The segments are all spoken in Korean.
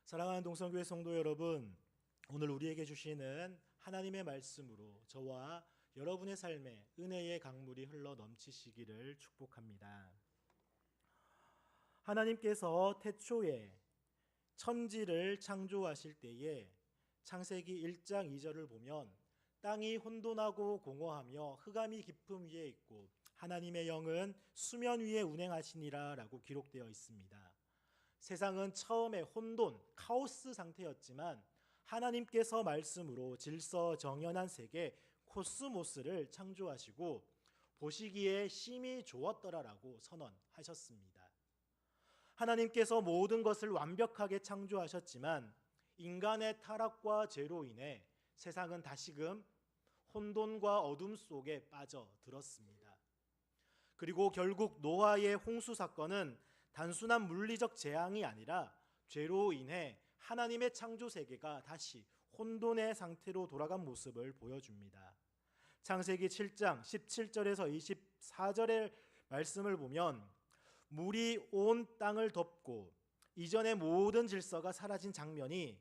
사랑하는 동성교회 성도 여러분, 오늘 우리에게 주시는 하나님의 말씀으로 저와 여러분의 삶에 은혜의 강물이 흘러 넘치시기를 축복합니다. 하나님께서 태초에 천지를 창조하실 때에 창세기 1장 2절을 보면 땅이 혼돈하고 공허하며 흑암이 깊음 위에 있고 하나님의 영은 수면 위에 운행하시니라 라고 기록되어 있습니다. 세상은 처음에 혼돈, 카오스 상태였지만 하나님께서 말씀으로 질서 정연한 세계 코스모스를 창조하시고 보시기에 심히 좋았더라라고 선언하셨습니다. 하나님께서 모든 것을 완벽하게 창조하셨지만 인간의 타락과 죄로 인해 세상은 다시금 혼돈과 어둠 속에 빠져들었습니다. 그리고 결국 노아의 홍수 사건은 단순한 물리적 재앙이 아니라 죄로 인해 하나님의 창조 세계가 다시 혼돈의 상태로 돌아간 모습을 보여줍니다. 창세기 7장 17절에서 24절의 말씀을 보면 물이 온 땅을 덮고 이전의 모든 질서가 사라진 장면이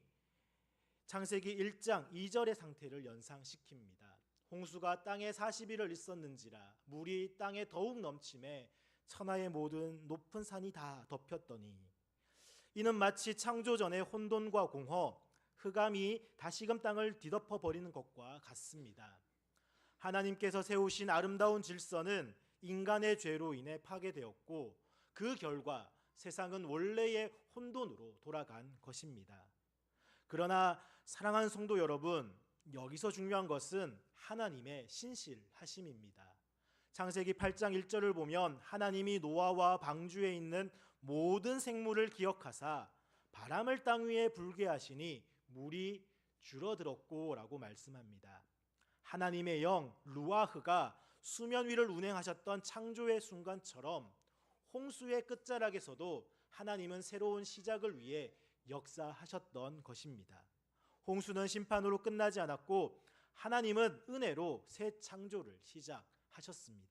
창세기 1장 2절의 상태를 연상시킵니다. 홍수가 땅에 40일을 있었는지라 물이 땅에 더욱 넘침에 천하의 모든 높은 산이 다 덮였더니 이는 마치 창조 전의 혼돈과 공허, 흑암이 다시금 땅을 뒤덮어 버리는 것과 같습니다. 하나님께서 세우신 아름다운 질서는 인간의 죄로 인해 파괴되었고 그 결과 세상은 원래의 혼돈으로 돌아간 것입니다. 그러나 사랑하는 성도 여러분, 여기서 중요한 것은 하나님의 신실하심입니다. 창세기 8장 1절을 보면 하나님이 노아와 방주에 있는 모든 생물을 기억하사 바람을 땅 위에 불게 하시니 물이 줄어들었고 라고 말씀합니다. 하나님의 영 루아흐가 수면 위를 운행하셨던 창조의 순간처럼 홍수의 끝자락에서도 하나님은 새로운 시작을 위해 역사하셨던 것입니다. 홍수는 심판으로 끝나지 않았고 하나님은 은혜로 새 창조를 시작하셨습니다.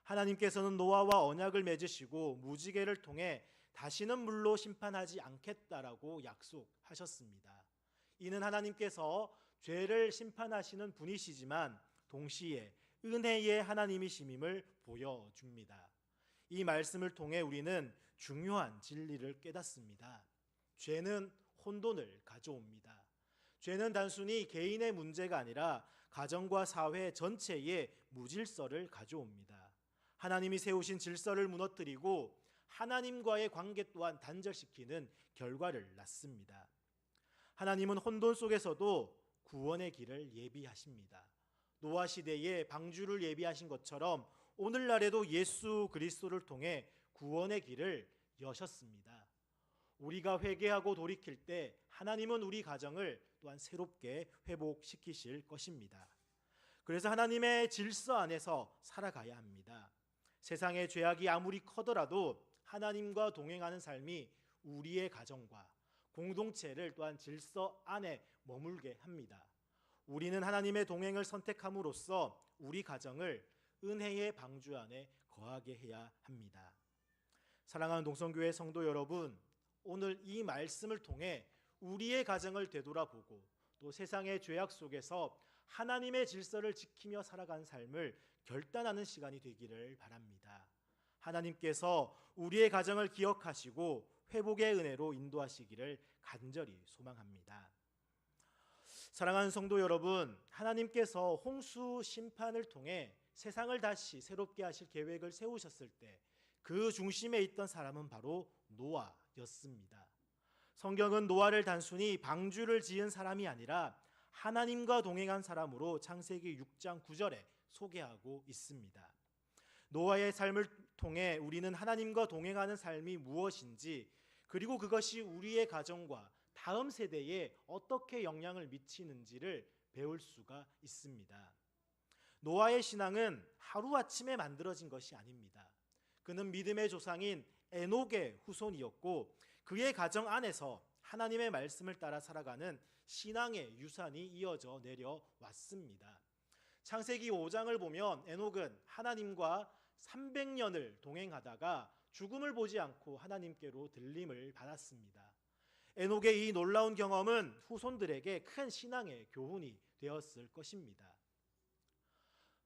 하나님께서는 노아와 언약을 맺으시고 무지개를 통해 다시는 물로 심판하지 않겠다라고 약속하셨습니다. 이는 하나님께서 죄를 심판하시는 분이시지만 동시에 은혜의 하나님이심임을 보여줍니다. 이 말씀을 통해 우리는 중요한 진리를 깨닫습니다. 죄는 혼돈을 가져옵니다. 죄는 단순히 개인의 문제가 아니라 가정과 사회 전체의 무질서를 가져옵니다. 하나님이 세우신 질서를 무너뜨리고 하나님과의 관계 또한 단절시키는 결과를 낳습니다. 하나님은 혼돈 속에서도 구원의 길을 예비하십니다. 노아 시대에 방주를 예비하신 것처럼 오늘날에도 예수 그리스도를 통해 구원의 길을 여셨습니다. 우리가 회개하고 돌이킬 때 하나님은 우리 가정을 또한 새롭게 회복시키실 것입니다. 그래서 하나님의 질서 안에서 살아가야 합니다. 세상의 죄악이 아무리 커더라도 하나님과 동행하는 삶이 우리의 가정과 공동체를 또한 질서 안에 머물게 합니다. 우리는 하나님의 동행을 선택함으로써 우리 가정을 은혜의 방주 안에 거하게 해야 합니다. 사랑하는 동성교회 성도 여러분, 오늘 이 말씀을 통해 우리의 가정을 되돌아보고 또 세상의 죄악 속에서 하나님의 질서를 지키며 살아가는 삶을 결단하는 시간이 되기를 바랍니다. 하나님께서 우리의 가정을 기억하시고 회복의 은혜로 인도하시기를 간절히 소망합니다. 사랑하는 성도 여러분, 하나님께서 홍수 심판을 통해 세상을 다시 새롭게 하실 계획을 세우셨을 때 그 중심에 있던 사람은 바로 노아였습니다. 성경은 노아를 단순히 방주를 지은 사람이 아니라 하나님과 동행한 사람으로 창세기 6장 9절에 소개하고 있습니다. 노아의 삶을 통해 우리는 하나님과 동행하는 삶이 무엇인지, 그리고 그것이 우리의 가정과 다음 세대에 어떻게 영향을 미치는지를 배울 수가 있습니다. 노아의 신앙은 하루아침에 만들어진 것이 아닙니다. 그는 믿음의 조상인 에녹의 후손이었고 그의 가정 안에서 하나님의 말씀을 따라 살아가는 신앙의 유산이 이어져 내려왔습니다. 창세기 5장을 보면 에녹은 하나님과 300년을 동행하다가 죽음을 보지 않고 하나님께로 들림을 받았습니다. 에녹의 이 놀라운 경험은 후손들에게 큰 신앙의 교훈이 되었을 것입니다.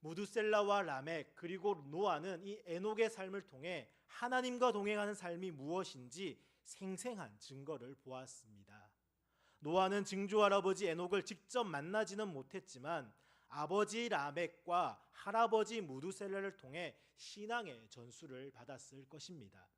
무두셀라와 라멕 그리고 노아는 이 에녹의 삶을 통해 하나님과 동행하는 삶이 무엇인지 생생한 증거를 보았습니다. 노아는 증조 할아버지 에녹을 직접 만나지는 못했지만 아버지 라멕과 할아버지 무두셀라를 통해 신앙의 전수를 받았을 것입니다.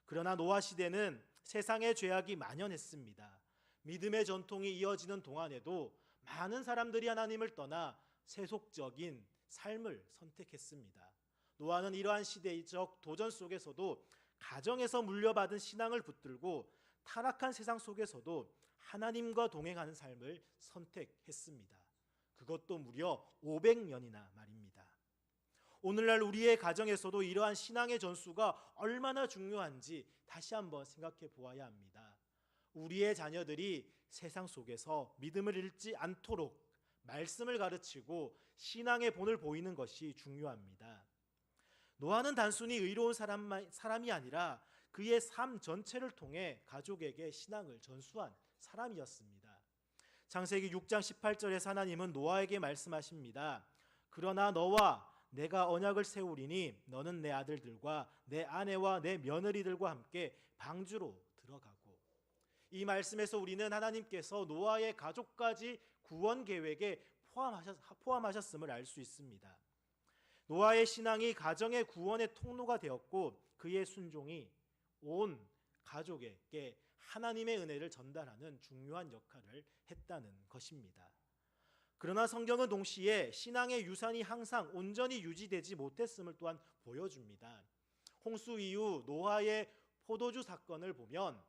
그러나 노아 시대는 세상의 죄악이 만연했습니다. 믿음의 전통이 이어지는 동안에도 많은 사람들이 하나님을 떠나 세속적인 삶을 선택했습니다. 노아는 이러한 시대적 도전 속에서도 가정에서 물려받은 신앙을 붙들고 타락한 세상 속에서도 하나님과 동행하는 삶을 선택했습니다. 그것도 무려 500년이나 말입니다. 오늘날 우리의 가정에서도 이러한 신앙의 전수가 얼마나 중요한지 다시 한번 생각해 보아야 합니다. 우리의 자녀들이 세상 속에서 믿음을 잃지 않도록 말씀을 가르치고 신앙의 본을 보이는 것이 중요합니다. 노아는 단순히 의로운 사람이 아니라 그의 삶 전체를 통해 가족에게 신앙을 전수한 사람이었습니다. 창세기 6장 18절에서 하나님은 노아에게 말씀하십니다. 그러나 너와 내가 언약을 세우리니 너는 내 아들들과 내 아내와 내 며느리들과 함께 방주로 들어가고. 이 말씀에서 우리는 하나님께서 노아의 가족까지 구원 계획에 포함하셨음을 알 수 있습니다. 노아의 신앙이 가정의 구원의 통로가 되었고 그의 순종이 온 가족에게 하나님의 은혜를 전달하는 중요한 역할을 했다는 것입니다. 그러나 성경은 동시에 신앙의 유산이 항상 온전히 유지되지 못했음을 또한 보여줍니다. 홍수 이후 노아의 포도주 사건을 보면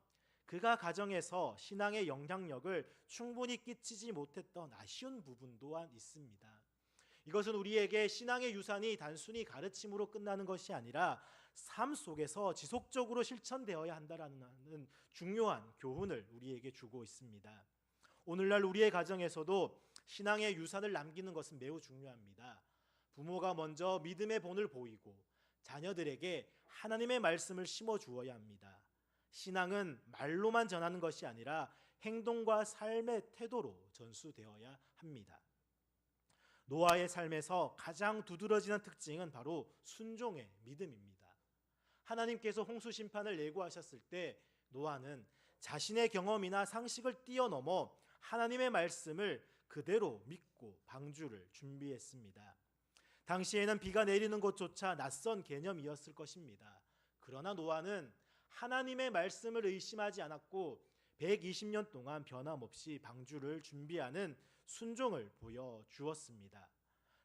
그가 가정에서 신앙의 영향력을 충분히 끼치지 못했던 아쉬운 부분 또한 있습니다. 이것은 우리에게 신앙의 유산이 단순히 가르침으로 끝나는 것이 아니라 삶 속에서 지속적으로 실천되어야 한다는 중요한 교훈을 우리에게 주고 있습니다. 오늘날 우리의 가정에서도 신앙의 유산을 남기는 것은 매우 중요합니다. 부모가 먼저 믿음의 본을 보이고 자녀들에게 하나님의 말씀을 심어 주어야 합니다. 신앙은 말로만 전하는 것이 아니라 행동과 삶의 태도로 전수되어야 합니다. 노아의 삶에서 가장 두드러지는 특징은 바로 순종의 믿음입니다. 하나님께서 홍수 심판을 예고하셨을 때 노아는 자신의 경험이나 상식을 뛰어넘어 하나님의 말씀을 그대로 믿고 방주를 준비했습니다. 당시에는 비가 내리는 것조차 낯선 개념이었을 것입니다. 그러나 노아는 하나님의 말씀을 의심하지 않았고 120년 동안 변함없이 방주를 준비하는 순종을 보여주었습니다.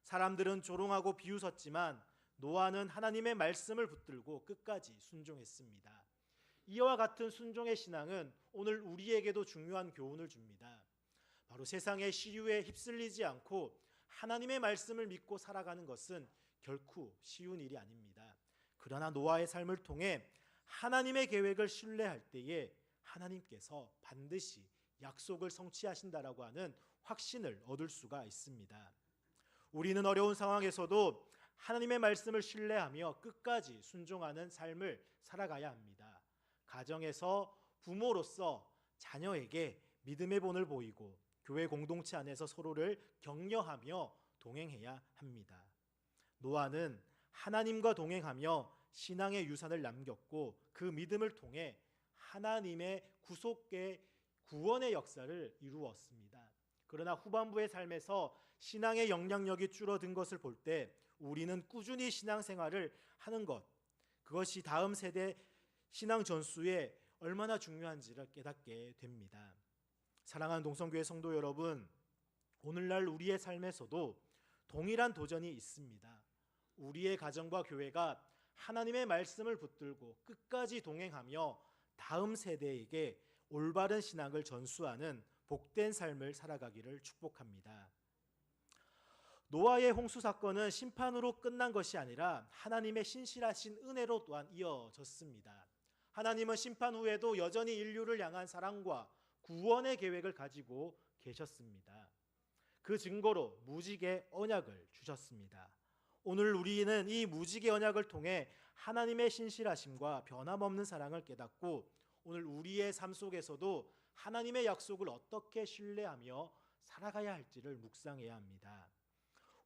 사람들은 조롱하고 비웃었지만 노아는 하나님의 말씀을 붙들고 끝까지 순종했습니다. 이와 같은 순종의 신앙은 오늘 우리에게도 중요한 교훈을 줍니다. 바로 세상의 시류에 휩쓸리지 않고 하나님의 말씀을 믿고 살아가는 것은 결코 쉬운 일이 아닙니다. 그러나 노아의 삶을 통해 하나님의 계획을 신뢰할 때에 하나님께서 반드시 약속을 성취하신다라고 하는 확신을 얻을 수가 있습니다. 우리는 어려운 상황에서도 하나님의 말씀을 신뢰하며 끝까지 순종하는 삶을 살아가야 합니다. 가정에서 부모로서 자녀에게 믿음의 본을 보이고 교회 공동체 안에서 서로를 격려하며 동행해야 합니다. 노아는 하나님과 동행하며 신앙의 유산을 남겼고 그 믿음을 통해 하나님의 구속의 구원의 역사를 이루었습니다. 그러나 후반부의 삶에서 신앙의 영향력이 줄어든 것을 볼 때 우리는 꾸준히 신앙생활을 하는 것, 그것이 다음 세대 신앙 전수에 얼마나 중요한지를 깨닫게 됩니다. 사랑하는 동성교회 성도 여러분, 오늘날 우리의 삶에서도 동일한 도전이 있습니다. 우리의 가정과 교회가 하나님의 말씀을 붙들고 끝까지 동행하며 다음 세대에게 올바른 신앙을 전수하는 복된 삶을 살아가기를 축복합니다. 노아의 홍수 사건은 심판으로 끝난 것이 아니라 하나님의 신실하신 은혜로 또한 이어졌습니다. 하나님은 심판 후에도 여전히 인류를 향한 사랑과 구원의 계획을 가지고 계셨습니다. 그 증거로 무지개 언약을 주셨습니다. 오늘 우리는 이 무지개 언약을 통해 하나님의 신실하심과 변함없는 사랑을 깨닫고 오늘 우리의 삶 속에서도 하나님의 약속을 어떻게 신뢰하며 살아가야 할지를 묵상해야 합니다.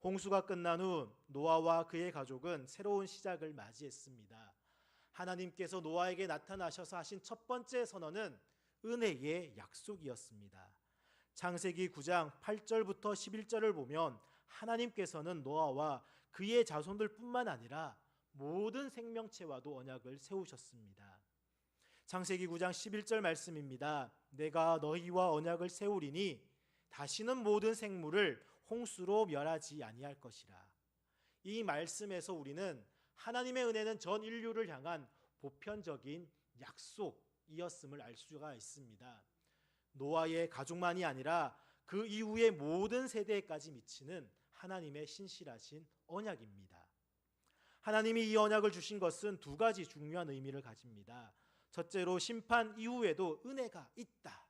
홍수가 끝난 후 노아와 그의 가족은 새로운 시작을 맞이했습니다. 하나님께서 노아에게 나타나셔서 하신 첫 번째 선언은 은혜의 약속이었습니다. 창세기 9장 8절부터 11절을 보면 하나님께서는 노아와 그의 자손들뿐만 아니라 모든 생명체와도 언약을 세우셨습니다. 창세기 9장 11절 말씀입니다. 내가 너희와 언약을 세우리니 다시는 모든 생물을 홍수로 멸하지 아니할 것이라. 이 말씀에서 우리는 하나님의 은혜는 전 인류를 향한 보편적인 약속이었음을 알 수가 있습니다. 노아의 가족만이 아니라 그 이후의 모든 세대까지 미치는 하나님의 신실하신 언약입니다. 하나님이 이 언약을 주신 것은 두 가지 중요한 의미를 가집니다. 첫째로 심판 이후에도 은혜가 있다.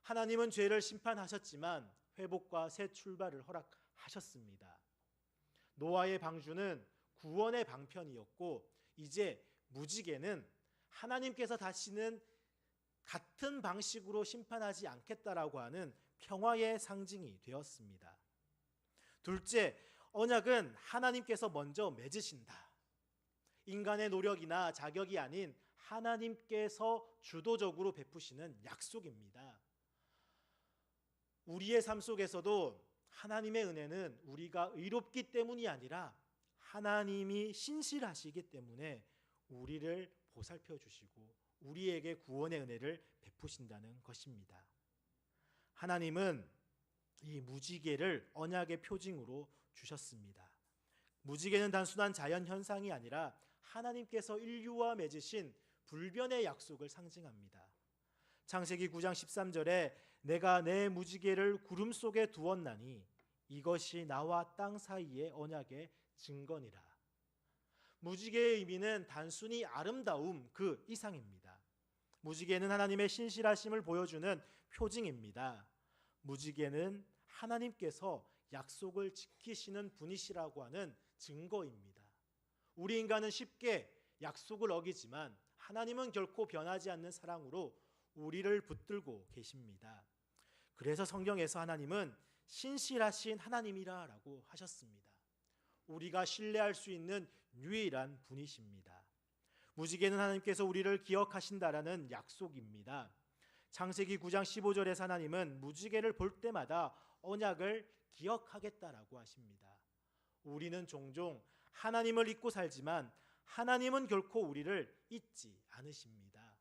하나님은 죄를 심판하셨지만 회복과 새 출발을 허락하셨습니다. 노아의 방주는 구원의 방편이었고 이제 무지개는 하나님께서 다시는 같은 방식으로 심판하지 않겠다라고 하는 평화의 상징이 되었습니다. 둘째, 언약은 하나님께서 먼저 맺으신다. 인간의 노력이나 자격이 아닌 하나님께서 주도적으로 베푸시는 약속입니다. 우리의 삶 속에서도 하나님의 은혜는 우리가 의롭기 때문이 아니라 하나님이 신실하시기 때문에 우리를 보살펴 주시고 우리에게 구원의 은혜를 베푸신다는 것입니다. 하나님은 이 무지개를 언약의 표징으로 주셨습니다. 무지개는 단순한 자연 현상이 아니라 하나님께서 인류와 맺으신 불변의 약속을 상징합니다. 창세기 9장 13절에 내가 내 무지개를 구름 속에 두었나니 이것이 나와 땅 사이의 언약의 증거니라. 무지개의 의미는 단순히 아름다움 그 이상입니다. 무지개는 하나님의 신실하심을 보여주는 표징입니다. 무지개는 하나님께서 약속을 지키시는 분이시라고 하는 증거입니다. 우리 인간은 쉽게 약속을 어기지만 하나님은 결코 변하지 않는 사랑으로 우리를 붙들고 계십니다. 그래서 성경에서 하나님은 신실하신 하나님이라고 하셨습니다. 우리가 신뢰할 수 있는 유일한 분이십니다. 무지개는 하나님께서 우리를 기억하신다라는 약속입니다. 창세기 9장 15절에서 하나님은 무지개를 볼 때마다 언약을 기억하겠다라고 하십니다. 우리는 종종 하나님을 잊고 살지만 하나님은 결코 우리를 잊지 않으십니다.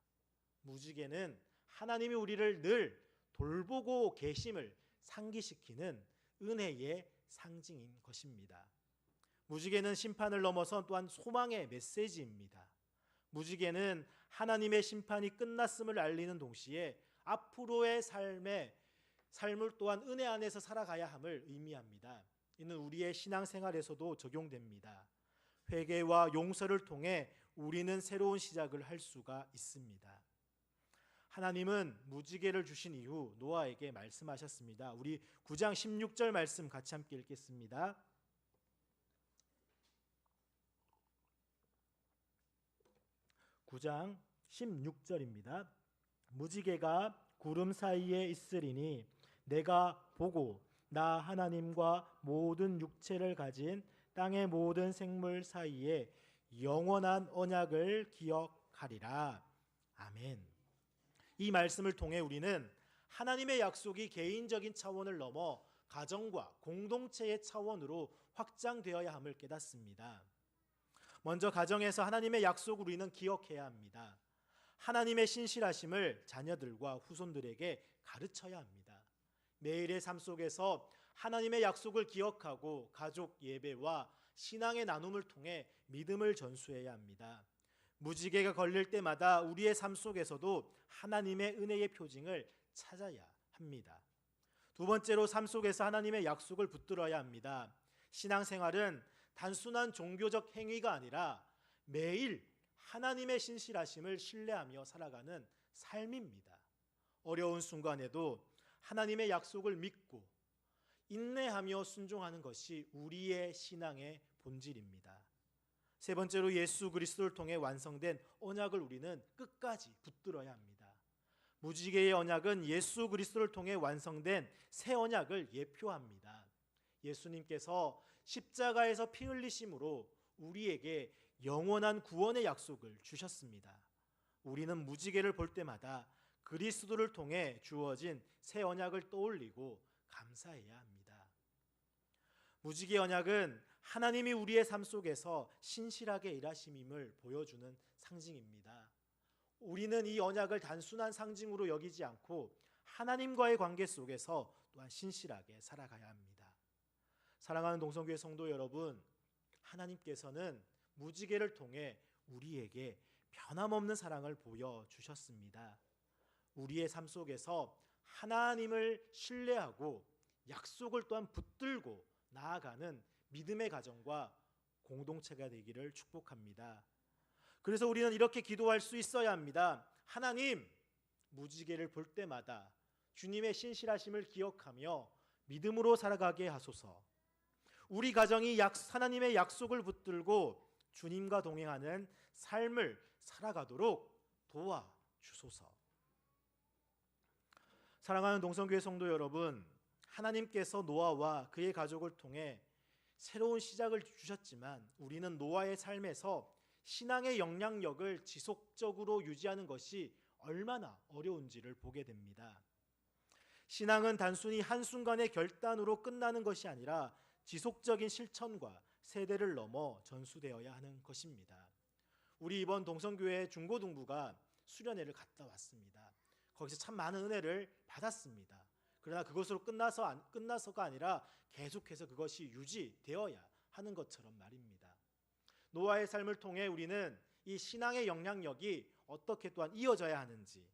무지개는 하나님이 우리를 늘 돌보고 계심을 상기시키는 은혜의 상징인 것입니다. 무지개는 심판을 넘어선 또한 소망의 메시지입니다. 무지개는 하나님의 심판이 끝났음을 알리는 동시에 앞으로의 삶을 또한 은혜 안에서 살아가야 함을 의미합니다. 이는 우리의 신앙생활에서도 적용됩니다. 회개와 용서를 통해 우리는 새로운 시작을 할 수가 있습니다. 하나님은 무지개를 주신 이후 노아에게 말씀하셨습니다. 우리 9장 16절 말씀 같이 함께 읽겠습니다. 9장 16절입니다. 무지개가 구름 사이에 있으리니 내가 보고 나 하나님과 모든 육체를 가진 땅의 모든 생물 사이에 영원한 언약을 기억하리라. 아멘. 이 말씀을 통해 우리는 하나님의 약속이 개인적인 차원을 넘어 가정과 공동체의 차원으로 확장되어야 함을 깨닫습니다. 먼저 가정에서 하나님의 약속을 우리는 기억해야 합니다. 하나님의 신실하심을 자녀들과 후손들에게 가르쳐야 합니다. 매일의 삶 속에서 하나님의 약속을 기억하고 가족 예배와 신앙의 나눔을 통해 믿음을 전수해야 합니다. 무지개가 걸릴 때마다 우리의 삶 속에서도 하나님의 은혜의 표징을 찾아야 합니다. 두 번째로 삶 속에서 하나님의 약속을 붙들어야 합니다. 신앙생활은 단순한 종교적 행위가 아니라 매일 하나님의 신실하심을 신뢰하며 살아가는 삶입니다. 어려운 순간에도 하나님의 약속을 믿고 인내하며 순종하는 것이 우리의 신앙의 본질입니다. 세 번째로 예수 그리스도를 통해 완성된 언약을 우리는 끝까지 붙들어야 합니다. 무지개의 언약은 예수 그리스도를 통해 완성된 새 언약을 예표합니다. 예수님께서 십자가에서 피 흘리심으로 우리에게 영원한 구원의 약속을 주셨습니다. 우리는 무지개를 볼 때마다 그리스도를 통해 주어진 새 언약을 떠올리고 감사해야 합니다. 무지개 언약은 하나님이 우리의 삶 속에서 신실하게 일하심임을 보여주는 상징입니다. 우리는 이 언약을 단순한 상징으로 여기지 않고 하나님과의 관계 속에서 또한 신실하게 살아가야 합니다. 사랑하는 동성교회 성도 여러분, 하나님께서는 무지개를 통해 우리에게 변함없는 사랑을 보여주셨습니다. 우리의 삶 속에서 하나님을 신뢰하고 약속을 또한 붙들고 나아가는 믿음의 가정과 공동체가 되기를 축복합니다. 그래서 우리는 이렇게 기도할 수 있어야 합니다. 하나님, 무지개를 볼 때마다 주님의 신실하심을 기억하며 믿음으로 살아가게 하소서. 우리 가정이 하나님의 약속을 붙들고 주님과 동행하는 삶을 살아가도록 도와주소서. 사랑하는 동성교회 성도 여러분, 하나님께서 노아와 그의 가족을 통해 새로운 시작을 주셨지만 우리는 노아의 삶에서 신앙의 영향력을 지속적으로 유지하는 것이 얼마나 어려운지를 보게 됩니다. 신앙은 단순히 한순간의 결단으로 끝나는 것이 아니라 지속적인 실천과 세대를 넘어 전수되어야 하는 것입니다. 우리 이번 동성교회 중고등부가 수련회를 갔다 왔습니다. 거기서 참 많은 은혜를 받았습니다. 그러나 그것으로 끝나서가 아니라 계속해서 그것이 유지되어야 하는 것처럼 말입니다. 노아의 삶을 통해 우리는 이 신앙의 영향력이 어떻게 또한 이어져야 하는지,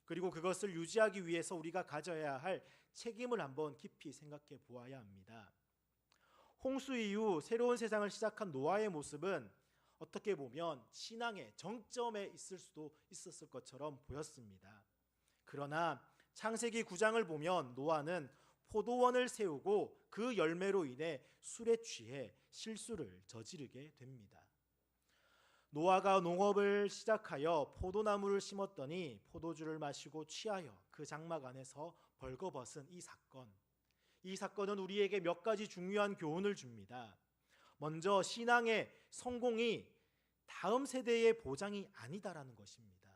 그리고 그것을 유지하기 위해서 우리가 가져야 할 책임을 한번 깊이 생각해 보아야 합니다. 홍수 이후 새로운 세상을 시작한 노아의 모습은 어떻게 보면 신앙의 정점에 있을 수도 있었을 것처럼 보였습니다. 그러나 창세기 9장을 보면 노아는 포도원을 세우고 그 열매로 인해 술에 취해 실수를 저지르게 됩니다. 노아가 농업을 시작하여 포도나무를 심었더니 포도주를 마시고 취하여 그 장막 안에서 벌거벗은 이 사건은 우리에게 몇 가지 중요한 교훈을 줍니다. 먼저 신앙의 성공이 다음 세대의 보장이 아니다라는 것입니다.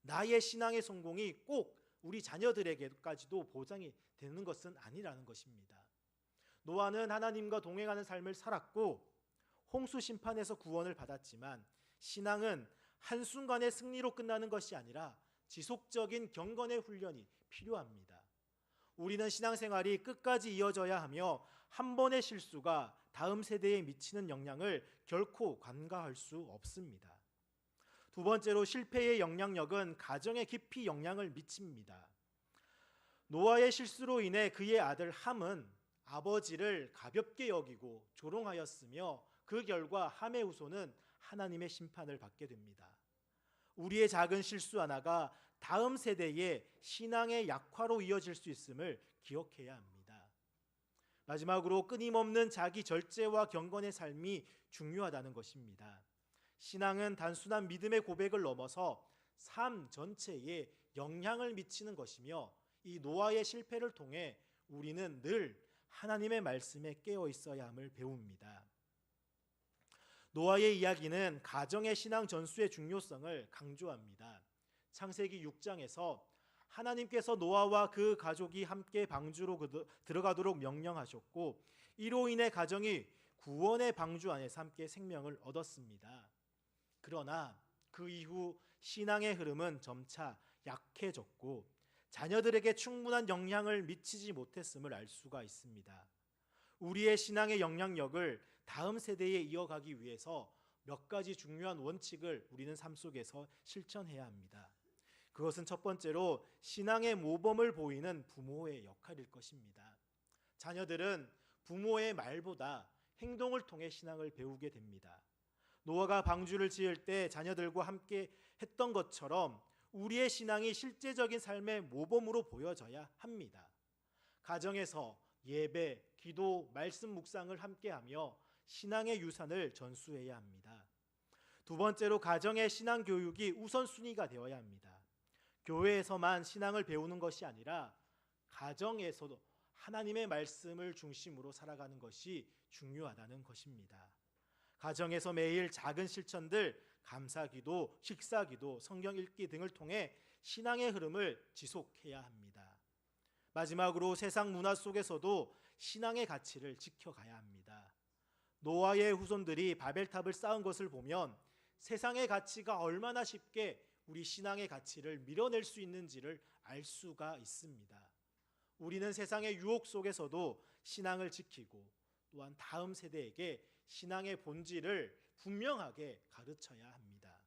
나의 신앙의 성공이 꼭 우리 자녀들에게까지도 보장이 되는 것은 아니라는 것입니다. 노아는 하나님과 동행하는 삶을 살았고 홍수 심판에서 구원을 받았지만 신앙은 한순간의 승리로 끝나는 것이 아니라 지속적인 경건의 훈련이 필요합니다. 우리는 신앙생활이 끝까지 이어져야 하며 한 번의 실수가 다음 세대에 미치는 영향을 결코 간과할 수 없습니다. 두 번째로 실패의 영향력은 가정에 깊이 영향을 미칩니다. 노아의 실수로 인해 그의 아들 함은 아버지를 가볍게 여기고 조롱하였으며 그 결과 함의 후손은 하나님의 심판을 받게 됩니다. 우리의 작은 실수 하나가 다음 세대의 신앙의 약화로 이어질 수 있음을 기억해야 합니다. 마지막으로 끊임없는 자기 절제와 경건의 삶이 중요하다는 것입니다. 신앙은 단순한 믿음의 고백을 넘어서 삶 전체에 영향을 미치는 것이며 이 노아의 실패를 통해 우리는 늘 하나님의 말씀에 깨어 있어야 함을 배웁니다. 노아의 이야기는 가정의 신앙 전수의 중요성을 강조합니다. 창세기 6장에서 하나님께서 노아와 그 가족이 함께 방주로 들어가도록 명령하셨고 이로 인해 가정이 구원의 방주 안에서 함께 생명을 얻었습니다. 그러나 그 이후 신앙의 흐름은 점차 약해졌고 자녀들에게 충분한 영향을 미치지 못했음을 알 수가 있습니다. 우리의 신앙의 영향력을 다음 세대에 이어가기 위해서 몇 가지 중요한 원칙을 우리는 삶 속에서 실천해야 합니다. 그것은 첫 번째로 신앙의 모범을 보이는 부모의 역할일 것입니다. 자녀들은 부모의 말보다 행동을 통해 신앙을 배우게 됩니다. 노아가 방주를 지을 때 자녀들과 함께 했던 것처럼 우리의 신앙이 실제적인 삶의 모범으로 보여져야 합니다. 가정에서 예배, 기도, 말씀 묵상을 함께하며 신앙의 유산을 전수해야 합니다. 두 번째로 가정의 신앙 교육이 우선순위가 되어야 합니다. 교회에서만 신앙을 배우는 것이 아니라 가정에서도 하나님의 말씀을 중심으로 살아가는 것이 중요하다는 것입니다. 가정에서 매일 작은 실천들, 감사기도, 식사기도, 성경 읽기 등을 통해 신앙의 흐름을 지속해야 합니다. 마지막으로 세상 문화 속에서도 신앙의 가치를 지켜가야 합니다. 노아의 후손들이 바벨탑을 쌓은 것을 보면 세상의 가치가 얼마나 쉽게 우리 신앙의 가치를 밀어낼 수 있는지를 알 수가 있습니다. 우리는 세상의 유혹 속에서도 신앙을 지키고 또한 다음 세대에게 신앙의 본질을 분명하게 가르쳐야 합니다.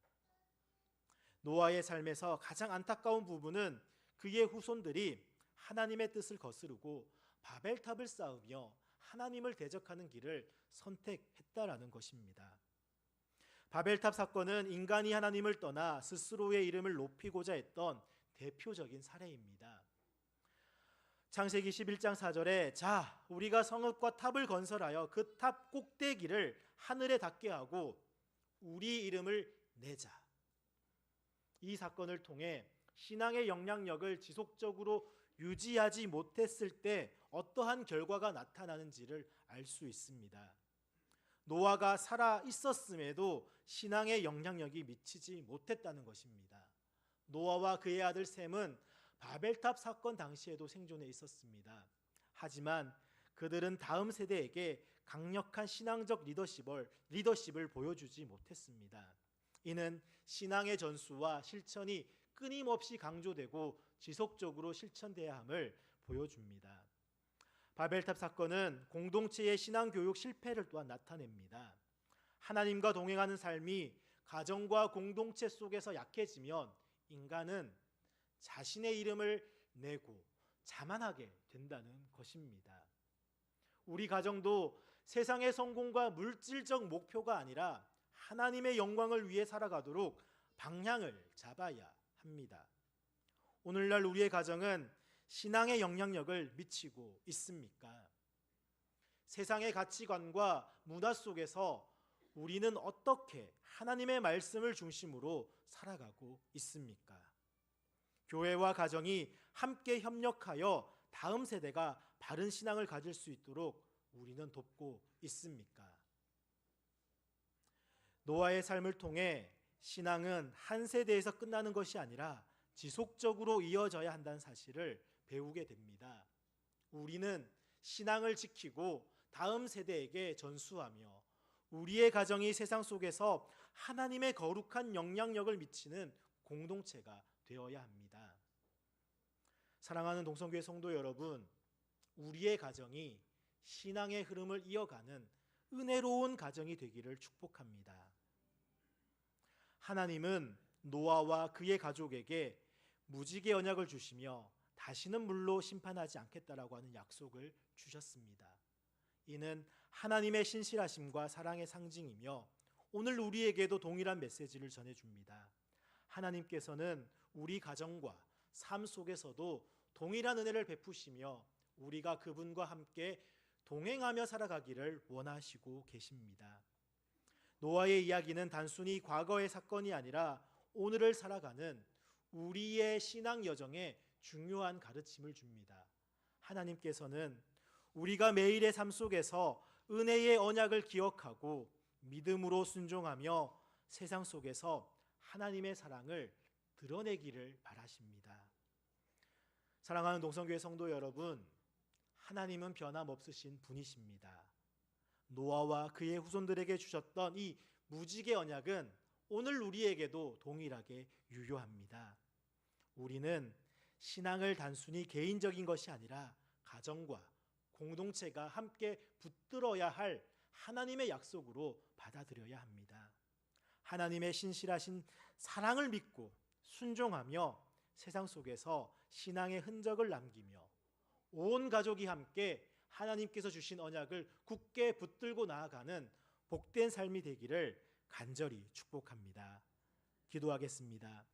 노아의 삶에서 가장 안타까운 부분은 그의 후손들이 하나님의 뜻을 거스르고 바벨탑을 쌓으며 하나님을 대적하는 길을 선택했다라는 것입니다. 바벨탑 사건은 인간이 하나님을 떠나 스스로의 이름을 높이고자 했던 대표적인 사례입니다. 창세기 11장 4절에 자 우리가 성읍과 탑을 건설하여 그 탑 꼭대기를 하늘에 닿게 하고 우리 이름을 내자. 이 사건을 통해 신앙의 영향력을 지속적으로 유지하지 못했을 때 어떠한 결과가 나타나는지를 알 수 있습니다. 노아가 살아 있었음에도 신앙의 영향력이 미치지 못했다는 것입니다. 노아와 그의 아들 셈은 바벨탑 사건 당시에도 생존해 있었습니다. 하지만 그들은 다음 세대에게 강력한 신앙적 리더십을 보여주지 못했습니다. 이는 신앙의 전수와 실천이 끊임없이 강조되고 지속적으로 실천돼야 함을 보여줍니다. 바벨탑 사건은 공동체의 신앙 교육 실패를 또한 나타냅니다. 하나님과 동행하는 삶이 가정과 공동체 속에서 약해지면 인간은 자신의 이름을 내고 자만하게 된다는 것입니다. 우리 가정도 세상의 성공과 물질적 목표가 아니라 하나님의 영광을 위해 살아가도록 방향을 잡아야 합니다. 오늘날 우리의 가정은 신앙의 영향력을 미치고 있습니까? 세상의 가치관과 문화 속에서 우리는 어떻게 하나님의 말씀을 중심으로 살아가고 있습니까? 교회와 가정이 함께 협력하여 다음 세대가 바른 신앙을 가질 수 있도록 우리는 돕고 있습니까? 노아의 삶을 통해 신앙은 한 세대에서 끝나는 것이 아니라 지속적으로 이어져야 한다는 사실을 배우게 됩니다. 우리는 신앙을 지키고 다음 세대에게 전수하며 우리의 가정이 세상 속에서 하나님의 거룩한 영향력을 미치는 공동체가 되어야 합니다. 사랑하는 동성교회 성도 여러분, 우리의 가정이 신앙의 흐름을 이어가는 은혜로운 가정이 되기를 축복합니다. 하나님은 노아와 그의 가족에게 무지개 언약을 주시며 다시는 물로 심판하지 않겠다라고 하는 약속을 주셨습니다. 이는 하나님의 신실하심과 사랑의 상징이며 오늘 우리에게도 동일한 메시지를 전해줍니다. 하나님께서는 우리 가정과 삶 속에서도 동일한 은혜를 베푸시며 우리가 그분과 함께 동행하며 살아가기를 원하시고 계십니다. 노아의 이야기는 단순히 과거의 사건이 아니라 오늘을 살아가는 우리의 신앙 여정에 중요한 가르침을 줍니다. 하나님께서는 우리가 매일의 삶 속에서 은혜의 언약을 기억하고 믿음으로 순종하며 세상 속에서 하나님의 사랑을 드러내기를 바라십니다. 사랑하는 동성교회 성도 여러분, 하나님은 변함없으신 분이십니다. 노아와 그의 후손들에게 주셨던 이 무지개 언약은 오늘 우리에게도 동일하게 유효합니다. 우리는 신앙을 단순히 개인적인 것이 아니라 가정과 공동체가 함께 붙들어야 할 하나님의 약속으로 받아들여야 합니다. 하나님의 신실하신 사랑을 믿고 순종하며 세상 속에서 신앙의 흔적을 남기며 온 가족이 함께 하나님께서 주신 언약을 굳게 붙들고 나아가는 복된 삶이 되기를 간절히 축복합니다. 기도하겠습니다.